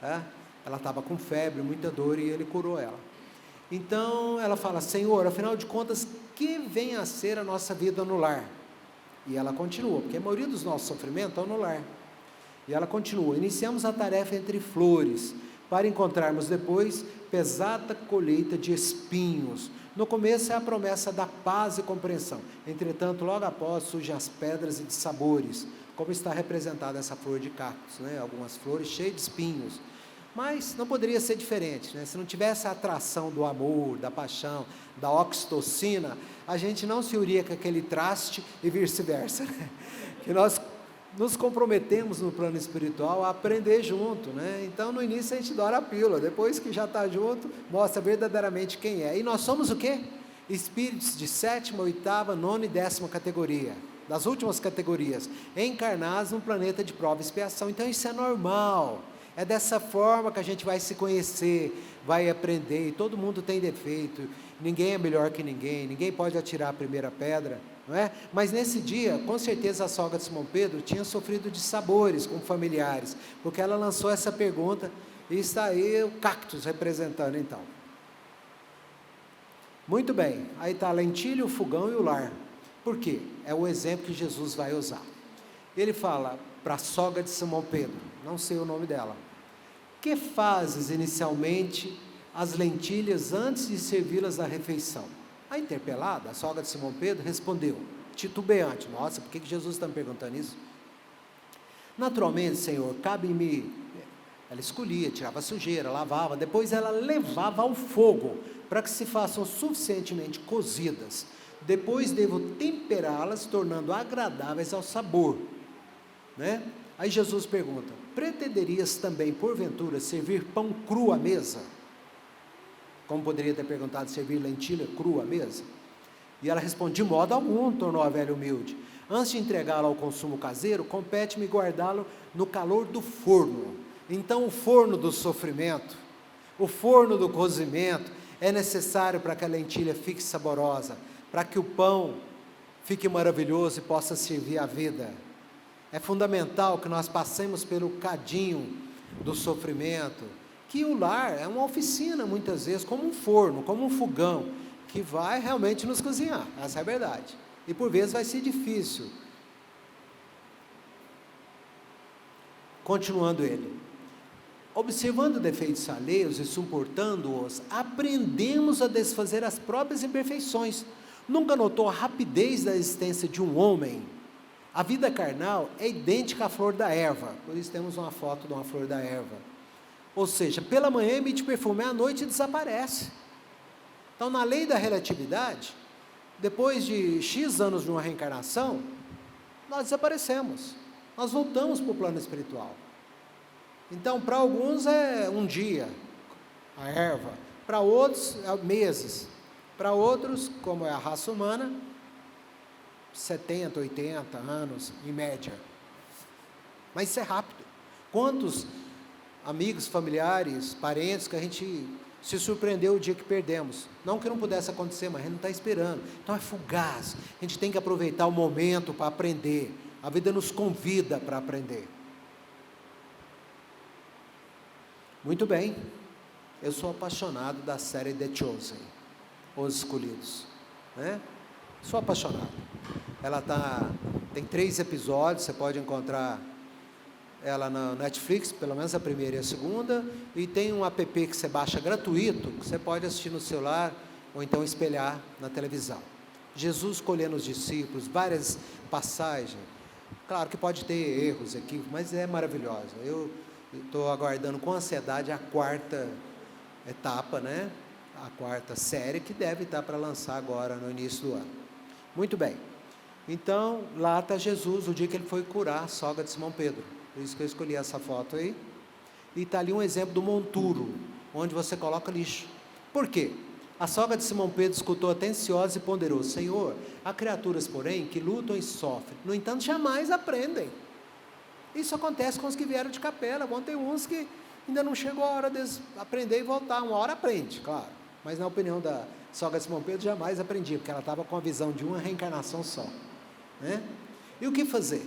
Ela estava com febre, muita dor, e ele curou ela. Então ela fala: Senhor, afinal de contas, que vem a ser a nossa vida no lar? E ela continua, porque a maioria dos nossos sofrimentos estão no lar. E ela continua: iniciamos a tarefa entre flores, para encontrarmos depois pesada colheita de espinhos. No começo é a promessa da paz e compreensão, entretanto logo após surgem as pedras e de sabores, como está representada essa flor de cactos, né? Algumas flores cheias de espinhos, mas não poderia ser diferente, né? Se não tivesse a atração do amor, da paixão, da oxitocina, a gente não se uniria com aquele traste e vice-versa, né? Que nós nos comprometemos no plano espiritual a aprender junto, né? Então no início a gente dora a pílula, depois que já está junto, mostra verdadeiramente quem é. E nós somos o quê? Espíritos de 7ª, 8ª, 9ª e 10ª categoria, das últimas categorias, encarnados num planeta de prova e expiação. Então isso é normal, é dessa forma que a gente vai se conhecer, vai aprender, e todo mundo tem defeito, ninguém é melhor que ninguém, ninguém pode atirar a primeira pedra, não é? Mas nesse dia, com certeza a sogra de Simão Pedro tinha sofrido de sabores com familiares, porque ela lançou essa pergunta, e está aí o cactus representando então. Muito bem, aí está a lentilha, o fogão e o lar. Por quê? É o exemplo que Jesus vai usar. Ele fala para a sogra de Simão Pedro, não sei o nome dela: que fazes inicialmente as lentilhas antes de servi-las na refeição? A interpelada, a sogra de Simão Pedro, respondeu, titubeante: nossa, por que Jesus está me perguntando isso? Naturalmente, Senhor, cabe-me. Ela escolhia, tirava a sujeira, lavava, depois ela levava ao fogo, para que se façam suficientemente cozidas. Depois devo temperá-las, tornando agradáveis ao sabor, né? Aí Jesus pergunta: pretenderias também, porventura, servir pão cru à mesa? Como poderia ter perguntado, servir lentilha crua à mesa? E ela responde: de modo algum, tornou a velha humilde. Antes de entregá-lo ao consumo caseiro, compete-me guardá-lo no calor do forno. Então o forno do sofrimento, o forno do cozimento, é necessário para que a lentilha fique saborosa, para que o pão fique maravilhoso e possa servir a vida. É fundamental que nós passemos pelo cadinho do sofrimento, que o lar é uma oficina muitas vezes, como um forno, como um fogão, que vai realmente nos cozinhar, essa é a verdade, e por vezes vai ser difícil. Continuando ele: observando defeitos alheios e suportando-os, aprendemos a desfazer as próprias imperfeições. Nunca notou a rapidez da existência de um homem? A vida carnal é idêntica à flor da erva, por isso temos uma foto de uma flor da erva. Ou seja, pela manhã emite perfume, à noite desaparece. Então, na lei da relatividade, depois de X anos de uma reencarnação, nós desaparecemos, nós voltamos para o plano espiritual. Então, para alguns é um dia, a erva, para outros é meses, para outros, como é a raça humana, 70, 80 anos, em média. Mas isso é rápido. Quantos amigos, familiares, parentes que a gente se surpreendeu o dia que perdemos? Não que não pudesse acontecer, mas a gente não está esperando. Então é fugaz, a gente tem que aproveitar o momento para aprender. A vida nos convida para aprender. Muito bem, eu sou apaixonado da série The Chosen, Os Escolhidos, né? Sou apaixonado. Ela tem 3 episódios, você pode encontrar ela na Netflix, pelo menos a primeira e a segunda, e tem um app que você baixa gratuito, que você pode assistir no celular, ou então espelhar na televisão. Jesus escolhendo os discípulos, várias passagens, claro que pode ter erros, equívocos, mas é maravilhosa. Eu estou aguardando com ansiedade a 4ª etapa, né? A 4ª série, que deve estar para lançar agora no início do ano. Muito bem, então lá está Jesus, o dia que ele foi curar a sogra de Simão Pedro, por isso que eu escolhi essa foto aí, e está ali um exemplo do monturo, onde você coloca lixo. Por quê? A sogra de Simão Pedro escutou atenciosa e ponderou: Senhor, há criaturas, porém, que lutam e sofrem, no entanto jamais aprendem. Isso acontece com os que vieram de capela. Vão ter uns que Ainda não chegou a hora deles aprender e voltar. Uma hora aprende, claro. Mas na opinião da sogra de Simão Pedro, jamais aprendia, porque ela estava com a visão de uma reencarnação só, né? E o que fazer?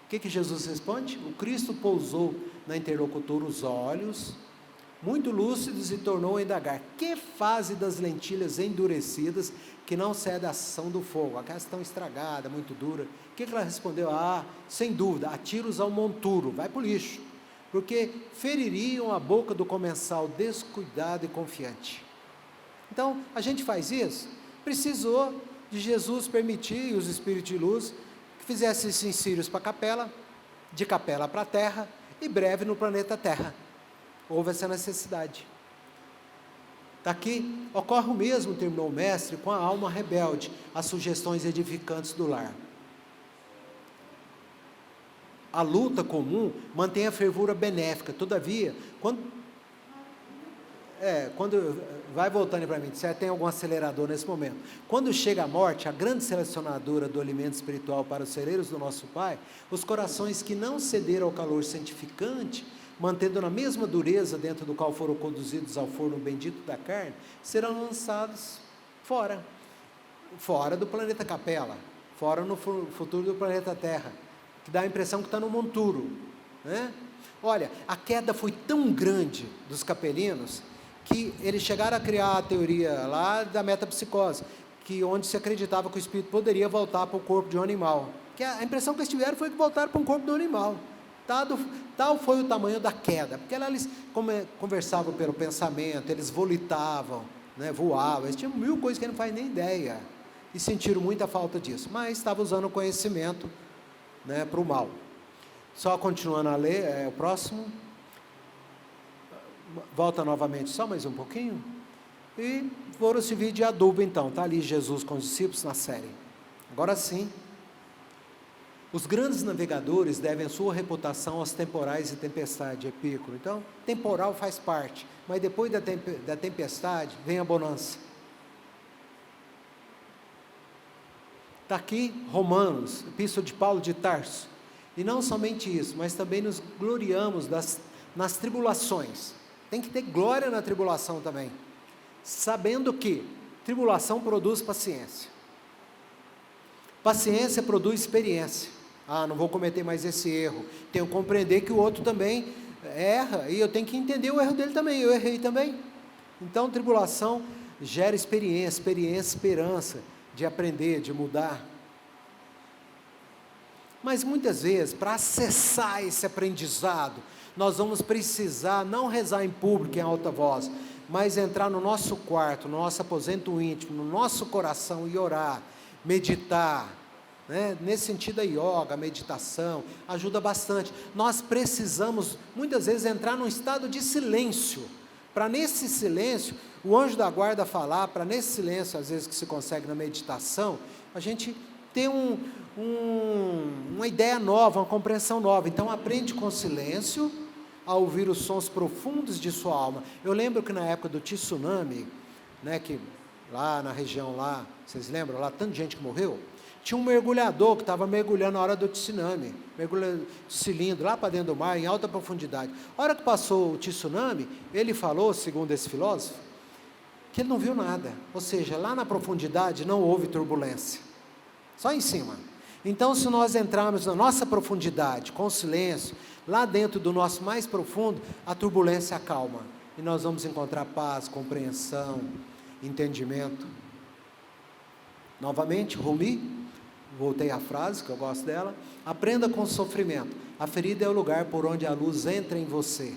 O que Jesus responde? O Cristo pousou na interlocutora os olhos, muito lúcidos, e tornou a indagar: que fase das lentilhas endurecidas que não cede à ação do fogo? Aquelas estão estragadas, muito duras. O que ela respondeu? Sem dúvida, atira-os ao monturo, vai para o lixo, porque feririam a boca do comensal descuidado e confiante. Então, a gente faz isso. Precisou de Jesus permitir, e os espíritos de luz, que fizessem esses sírios para a capela, de capela para a terra, e breve no planeta Terra. Houve essa necessidade. Daqui ocorre o mesmo, terminou o mestre, com a alma rebelde, as sugestões edificantes do lar. A luta comum mantém a fervura benéfica, todavia, quando vai voltando para mim, certo? Tem algum acelerador nesse momento. Quando chega a morte, a grande selecionadora do alimento espiritual para os celeiros do nosso Pai, os corações que não cederam ao calor santificante, mantendo na mesma dureza dentro do qual foram conduzidos ao forno bendito da carne, serão lançados fora do planeta Capela, fora no futuro do planeta Terra, que dá a impressão que está no monturo, né? Olha, a queda foi tão grande dos capelinos, que eles chegaram a criar a teoria lá da metapsicose, onde se acreditava que o espírito poderia voltar para o corpo de um animal, que a impressão que eles tiveram foi que voltaram para um corpo de um animal. Tal foi o tamanho da queda, porque lá eles conversavam pelo pensamento, eles volitavam, né, voavam, eles tinham mil coisas que não faz nem ideia, e sentiram muita falta disso, mas estavam usando o conhecimento, né, para o mal. Só continuando a ler, o próximo, volta novamente, só mais um pouquinho, e foram servir de adubo então, está ali Jesus com os discípulos na série. Agora sim, os grandes navegadores devem a sua reputação aos temporais e tempestade, Epícoro. Então, temporal faz parte, mas depois da tempestade vem a bonança. Está aqui Romanos, Epístola de Paulo de Tarso, e não somente isso, mas também nos gloriamos nas tribulações. Tem que ter glória na tribulação também, sabendo que tribulação produz paciência, paciência produz experiência. Não vou cometer mais esse erro, tenho que compreender que o outro também erra, e eu tenho que entender o erro dele também, eu errei também. Então tribulação gera experiência, esperança de aprender, de mudar. Mas muitas vezes, para acessar esse aprendizado, nós vamos precisar não rezar em público, em alta voz, mas entrar no nosso quarto, no nosso aposento íntimo, no nosso coração e orar, meditar, né? Nesse sentido a yoga, a meditação, ajuda bastante. Nós precisamos, muitas vezes, entrar num estado de silêncio, para nesse silêncio, o anjo da guarda falar, para nesse silêncio, às vezes que se consegue na meditação, a gente ter uma ideia nova, uma compreensão nova. Então aprende com silêncio a ouvir os sons profundos de sua alma. Eu lembro que na época do tsunami, né, que lá na região lá, vocês lembram lá, tanta gente que morreu, tinha um mergulhador que estava mergulhando na hora do tsunami, mergulhando cilindro lá para dentro do mar, em alta profundidade. A hora que passou o tsunami, ele falou, segundo esse filósofo, que ele não viu nada, ou seja, lá na profundidade não houve turbulência, só em cima. Então, se nós entrarmos na nossa profundidade, com silêncio, lá dentro do nosso mais profundo, a turbulência acalma, e nós vamos encontrar paz, compreensão, entendimento. Novamente, Rumi, voltei à frase, que eu gosto dela: aprenda com o sofrimento, a ferida é o lugar por onde a luz entra em você.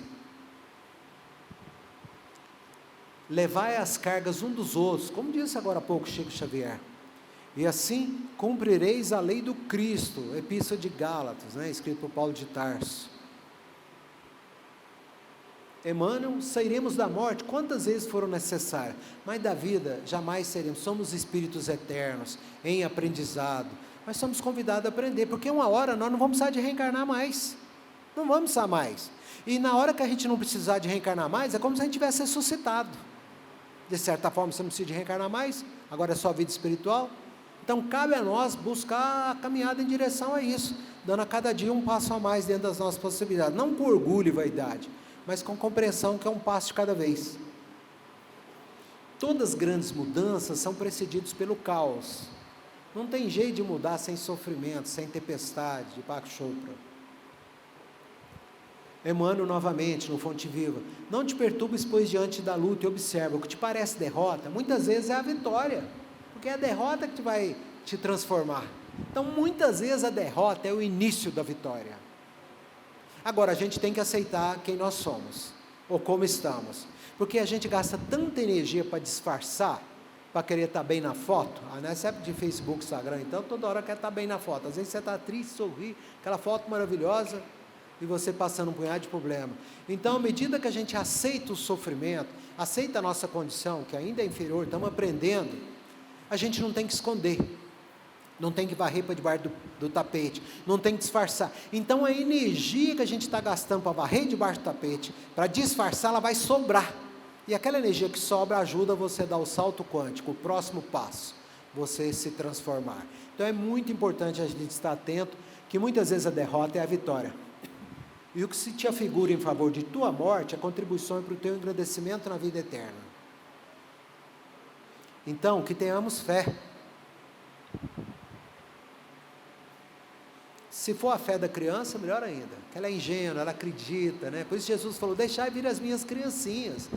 Levai as cargas um dos outros, como disse agora há pouco Chico Xavier, e assim cumprireis a lei do Cristo. Epístola de Gálatas, né, escrito por Paulo de Tarso. Emmanuel, sairemos da morte quantas vezes foram necessárias, mas da vida jamais seremos. Somos espíritos eternos, em aprendizado, mas somos convidados a aprender, porque uma hora nós não vamos precisar de reencarnar mais, não vamos precisar mais, e na hora que a gente não precisar de reencarnar mais, é como se a gente tivesse ressuscitado. De certa forma você não precisa de reencarnar mais, agora é só vida espiritual. Então cabe a nós buscar a caminhada em direção a isso, dando a cada dia um passo a mais dentro das nossas possibilidades, não com orgulho e vaidade, mas com compreensão que é um passo de cada vez. Todas as grandes mudanças são precedidas pelo caos. Não tem jeito de mudar sem sofrimento, sem tempestade, de Deepak Chopra. Emmanuel novamente, no Fonte Viva. Não te perturbes, pois, diante da luta e observa. O que te parece derrota, muitas vezes é a vitória. Porque é a derrota que vai te transformar. Então, muitas vezes a derrota é o início da vitória. Agora, a gente tem que aceitar quem nós somos, ou como estamos. Porque a gente gasta tanta energia para disfarçar, para querer estar bem na foto. Nessa época de Facebook, Instagram, então, toda hora quer estar bem na foto. Às vezes você está triste, sorri, aquela foto maravilhosa, e você passando um punhado de problema. Então, à medida que a gente aceita o sofrimento, aceita a nossa condição, que ainda é inferior, estamos aprendendo, a gente não tem que esconder, não tem que varrer para debaixo do tapete, não tem que disfarçar. Então, a energia que a gente está gastando para varrer debaixo do tapete, para disfarçar, ela vai sobrar. E aquela energia que sobra ajuda você a dar o salto quântico, o próximo passo, você se transformar. Então, é muito importante a gente estar atento, que muitas vezes a derrota é a vitória. E o que se te afigura em favor de tua morte, a contribuição é para o teu engrandecimento na vida eterna. Então, que tenhamos fé. Se for a fé da criança, melhor ainda, que ela é ingênua, ela acredita, né? Por isso Jesus falou, deixai vir as minhas criancinhas.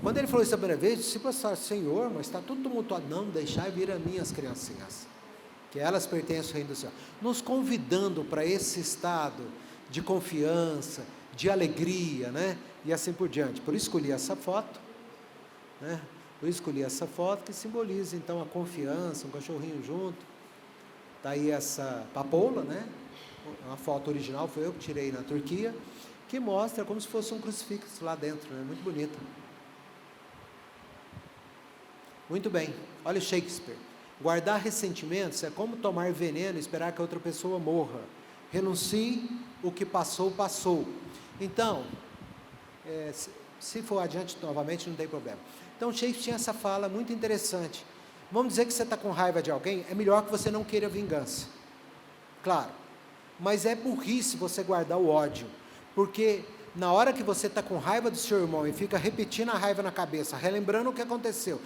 Quando ele falou isso a primeira vez, os discípulos falaram, Senhor, mas está tudo tumultuado. Não, deixai vir as minhas criancinhas, que elas pertencem ao reino do céu. Nos convidando para esse estado de confiança, de alegria, né? E assim por diante. Por isso escolhi essa foto, né? Por isso escolhi essa foto que simboliza então a confiança, um cachorrinho junto. Está aí essa papoula, né? Uma foto original, foi eu que tirei na Turquia, que mostra como se fosse um crucifixo lá dentro, né? Muito bonita. Muito bem, olha Shakespeare. Guardar ressentimentos é como tomar veneno e esperar que a outra pessoa morra. Renuncie, o que passou, passou. Então, se for adiante novamente, não tem problema. Então, Shakespeare tinha essa fala muito interessante. Vamos dizer que você está com raiva de alguém, é melhor que você não queira vingança. Claro, mas é burrice você guardar o ódio, porque na hora que você está com raiva do seu irmão e fica repetindo a raiva na cabeça, relembrando o que aconteceu,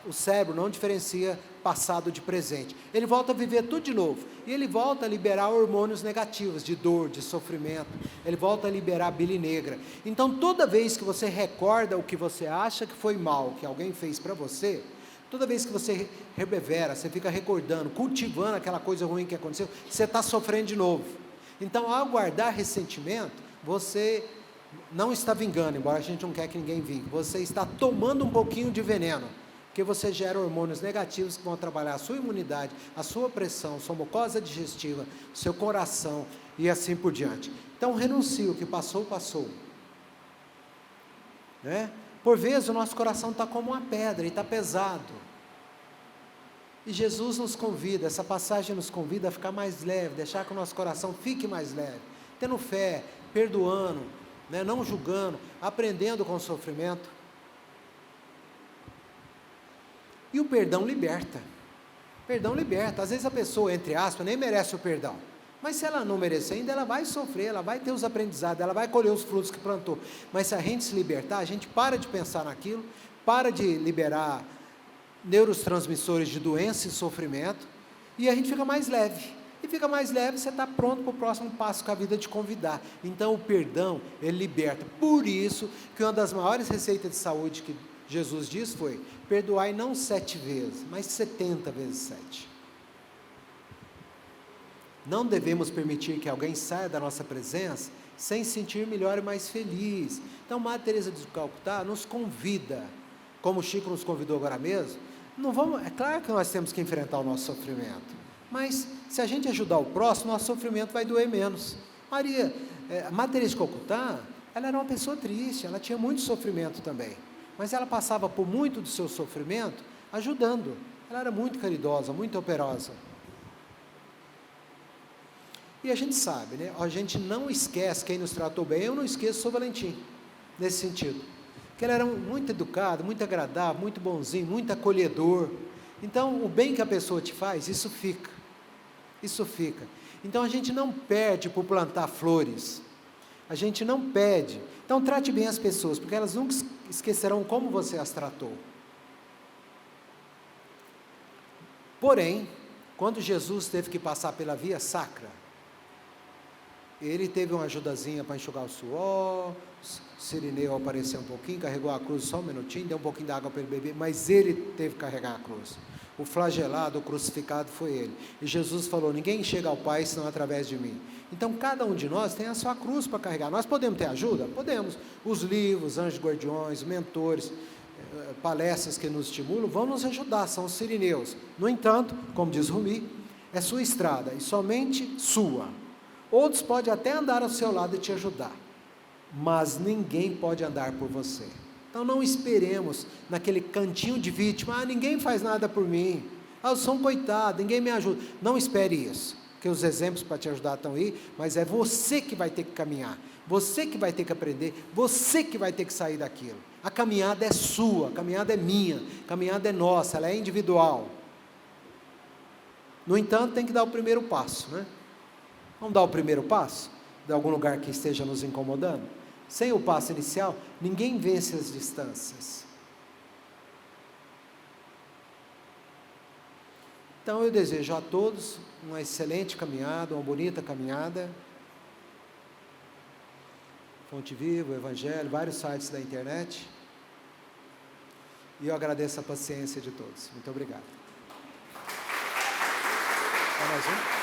o cérebro não diferencia passado de presente, ele volta a viver tudo de novo, e ele volta a liberar hormônios negativos, de dor, de sofrimento, ele volta a liberar a bile negra. Então toda vez que você recorda o que você acha que foi mal, que alguém fez para você, toda vez que você reverbera, você fica recordando, cultivando aquela coisa ruim que aconteceu, você está sofrendo de novo. Então, ao guardar ressentimento, você não está vingando, embora a gente não quer que ninguém vingue, você está tomando um pouquinho de veneno, porque você gera hormônios negativos que vão trabalhar a sua imunidade, a sua pressão, sua mucosa digestiva, seu coração e assim por diante. Então, renuncie, o que passou, passou. Né? Por vezes o nosso coração está como uma pedra e está pesado. E Jesus nos convida, essa passagem nos convida a ficar mais leve, deixar que o nosso coração fique mais leve, tendo fé, perdoando, né, não julgando, aprendendo com o sofrimento. E o perdão liberta. Perdão liberta. Às vezes a pessoa, entre aspas, nem merece o perdão. Mas se ela não merecer ainda, ela vai sofrer, ela vai ter os aprendizados, ela vai colher os frutos que plantou. Mas se a gente se libertar, a gente para de pensar naquilo, para de liberar neurotransmissores de doença e sofrimento, e a gente fica mais leve. E fica mais leve, você está pronto para o próximo passo que a vida te convidar. Então o perdão, ele liberta. Por isso que uma das maiores receitas de saúde que Jesus diz foi: perdoai não 7 vezes, mas 70 vezes 7. Não devemos permitir que alguém saia da nossa presença sem sentir melhor e mais feliz. Então, Madre Teresa de Calcutá nos convida, como o Chico nos convidou agora mesmo, não vamos, é claro que nós temos que enfrentar o nosso sofrimento, mas se a gente ajudar o próximo, nosso sofrimento vai doer menos. Madre Teresa de Calcutá, ela era uma pessoa triste, ela tinha muito sofrimento também, mas ela passava por muito do seu sofrimento ajudando. Ela era muito caridosa, muito operosa. E a gente sabe, né? A gente não esquece quem nos tratou bem. Eu não esqueço o São Valentim, nesse sentido. Porque ele era muito educado, muito agradável, muito bonzinho, muito acolhedor. Então, o bem que a pessoa te faz, isso fica. Isso fica. Então, a gente não perde por plantar flores. A gente não pede. Então trate bem as pessoas, porque elas nunca esquecerão como você as tratou. Porém, quando Jesus teve que passar pela via sacra, ele teve uma ajudazinha para enxugar o suor, o Cirineu apareceu um pouquinho, carregou a cruz só um minutinho, deu um pouquinho de água para ele beber, mas ele teve que carregar a cruz. O flagelado, o crucificado foi ele. E Jesus falou, ninguém chega ao Pai senão através de mim. Então cada um de nós tem a sua cruz para carregar. Nós podemos ter ajuda? Podemos. Os livros, anjos guardiões, mentores, palestras que nos estimulam, vão nos ajudar, são os sirineus. No entanto, como diz Rumi, é sua estrada e somente sua. Outros podem até andar ao seu lado e te ajudar, mas ninguém pode andar por você. Então não esperemos naquele cantinho de vítima, ninguém faz nada por mim, eu sou um coitado, ninguém me ajuda. Não espere isso, porque os exemplos para te ajudar estão aí, mas é você que vai ter que caminhar, você que vai ter que aprender, você que vai ter que sair daquilo. A caminhada é sua, a caminhada é minha, a caminhada é nossa, ela é individual. No entanto, tem que dar o primeiro passo, né? Vamos dar o primeiro passo? De algum lugar que esteja nos incomodando? Sem o passo inicial, ninguém vence as distâncias. Então eu desejo a todos uma excelente caminhada, uma bonita caminhada. Fonte Viva, o Evangelho, vários sites da internet. E eu agradeço a paciência de todos. Muito obrigado. Mais um?